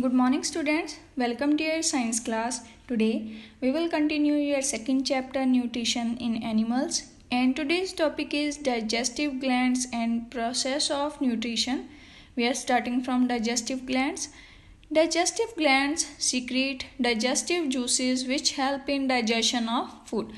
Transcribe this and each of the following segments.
Good morning students, welcome to your science class. Today we will continue your second chapter nutrition in animals, and today's topic is digestive glands and process of nutrition. We are starting from digestive glands. Digestive glands secrete digestive juices which help in digestion of food.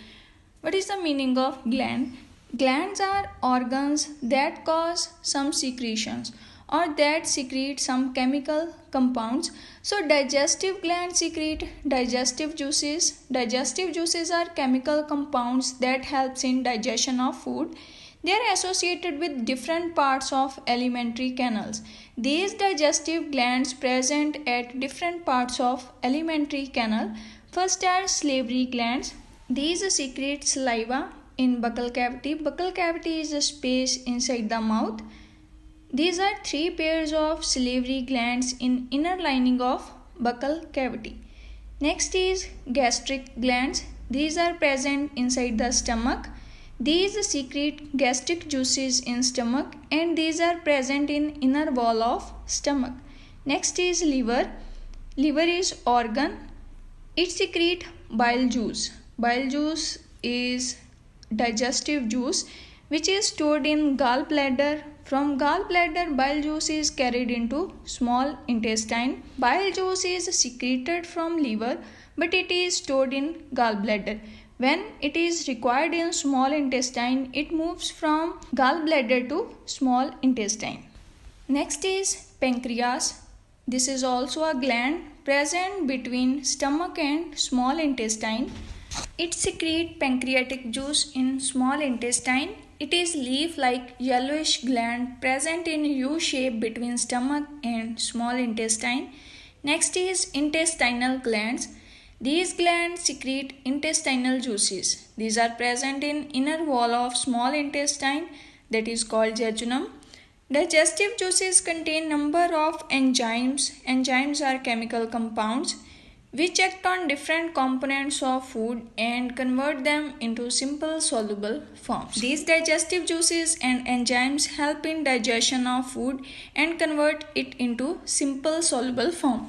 What is the meaning of gland? Glands are organs that cause some secretions or that secrete some chemical compounds. So digestive glands secrete digestive juices. Digestive juices are chemical compounds that helps in digestion of food. They are associated with different parts of alimentary canals. These digestive glands present at different parts of alimentary canal. First are salivary glands. These secrete saliva in buccal cavity. Buccal cavity is a space inside the mouth. These are three pairs of salivary glands in inner lining of buccal cavity. Next is gastric glands. These are present inside the stomach. These secrete gastric juices in stomach and these are present in inner wall of stomach. Next is liver. Liver is organ. It secrete bile juice. Bile juice is digestive juice which is stored in gallbladder. From gallbladder, bile juice is carried into small intestine. Bile juice is secreted from liver but it is stored in gallbladder. When it is required in small intestine, it moves from gallbladder to small intestine. Next is pancreas. This is also a gland present between stomach and small intestine. It secretes pancreatic juice in small intestine. It is leaf-like yellowish gland present in U shape between stomach and small intestine. Next is intestinal glands. These glands secrete intestinal juices. These are present in inner wall of small intestine that is called jejunum. Digestive juices contain number of enzymes. Enzymes are chemical compounds which act on different components of food and convert them into simple soluble forms. These digestive juices and enzymes help in digestion of food and convert it into simple soluble form.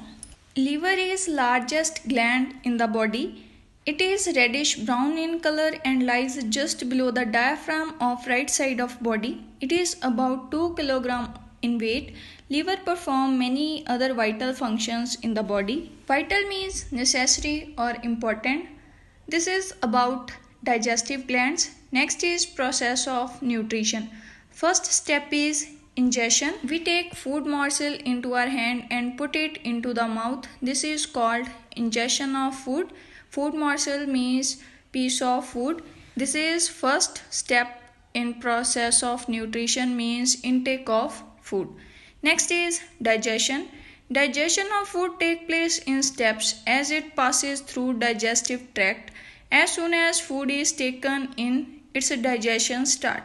Liver is largest gland in the body. It is reddish brown in color and lies just below the diaphragm of right side of body. It is about 2 kg in weight. Liver perform many other vital functions in the body. Vital means necessary or important. This is about digestive glands. Next is process of nutrition. First step is ingestion. We take food morsel into our hand and put it into the mouth. This is called ingestion of food. Food morsel means piece of food. This is first step in process of nutrition means intake of food. Next is digestion. Digestion of food takes place in steps as it passes through digestive tract. As soon as food is taken in, its digestion start.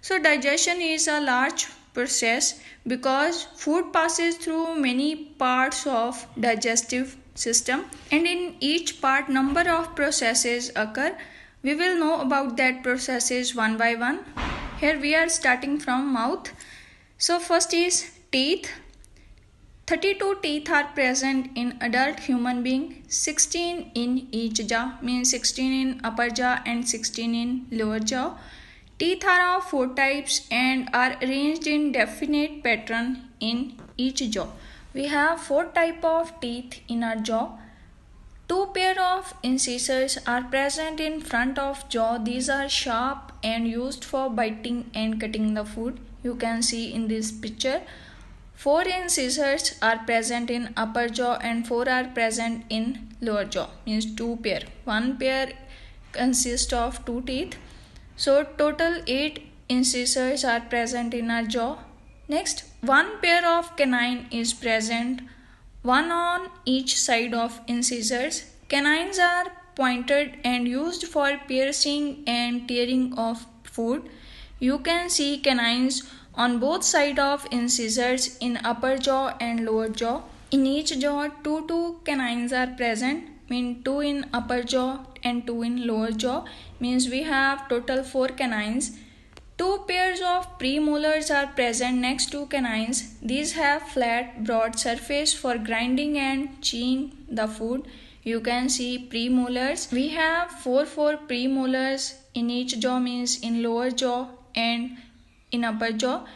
So digestion is a large process because food passes through many parts of digestive system and in each part number of processes occur. We will know about that processes one by one. Here we are starting from mouth. So first is teeth. 32 teeth are present in adult human being. 16 in each jaw means 16 in upper jaw and 16 in lower jaw. Teeth are of 4 types and are arranged in definite pattern in each jaw. We have 4 types of teeth in our jaw. 2 pair of incisors are present in front of jaw. These are sharp and used for biting and cutting the food. You can see in this picture. 4 incisors are present in upper jaw and 4 are present in lower jaw. Means 2 pair. 1 pair consists of 2 teeth. So total 8 incisors are present in our jaw. Next, 1 pair of canine is present, 1 on each side of incisors. Canines are pointed and used for piercing and tearing of food. You can see canines on both sides of incisors in upper jaw and lower jaw. In each jaw, 2 canines are present, mean 2 in upper jaw and 2 in lower jaw. Means we have total 4 canines. Two pairs of premolars are present next to canines. These have flat, broad surface for grinding and chewing the food. You can see premolars. We have four premolars in each jaw, means in lower jaw and in upper jaw.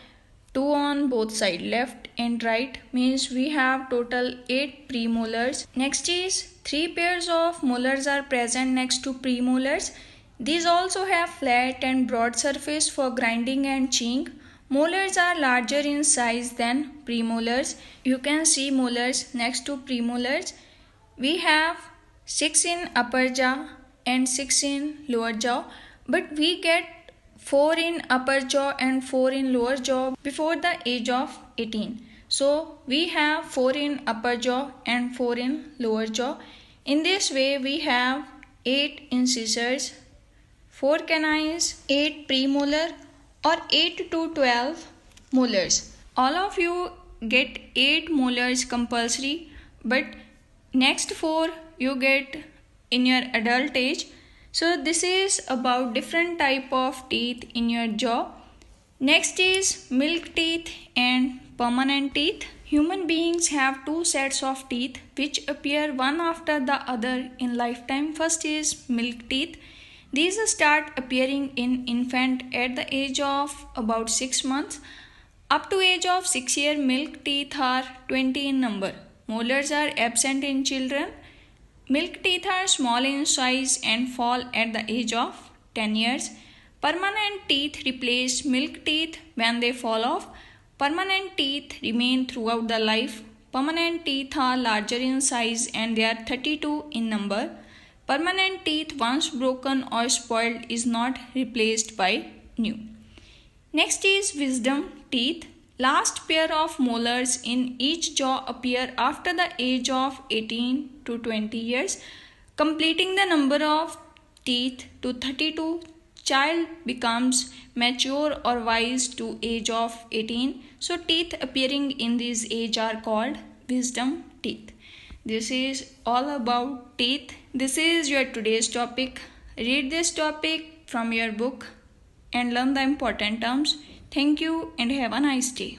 Two on both sides, left and right, means we have total 8 premolars. Next is 3 pairs of molars are present next to premolars. These also have flat and broad surface for grinding and chewing. Molars are larger in size than premolars. You can see molars next to premolars. We have 6 in upper jaw and 6 in lower jaw, but we get 4 in upper jaw and 4 in lower jaw before the age of 18. So we have 4 in upper jaw and 4 in lower jaw. In this way we have 8 incisors, 4 canines, 8 premolar or 8 to 12 molars. All of you get 8 molars compulsory, but next 4 you get in your adult age. So this is about different type of teeth in your jaw. Next is milk teeth and permanent teeth. Human beings have two sets of teeth which appear one after the other in lifetime. First is milk teeth. These start appearing in infant at the age of about 6 months. Up to age of 6 years, milk teeth are 20 in number. Molars are absent in children. Milk teeth are small in size and fall at the age of 10 years. Permanent teeth replace milk teeth when they fall off. Permanent teeth remain throughout the life. Permanent teeth are larger in size and they are 32 in number. Permanent teeth once broken or spoiled is not replaced by new. Next is wisdom teeth. Last pair of molars in each jaw appear after the age of 18 to 20 years. Completing the number of teeth to 32, child becomes mature or wise to age of 18. So teeth appearing in this age are called wisdom teeth. This is all about teeth. This is your today's topic. Read this topic from your book and learn the important terms. Thank you and have a nice day.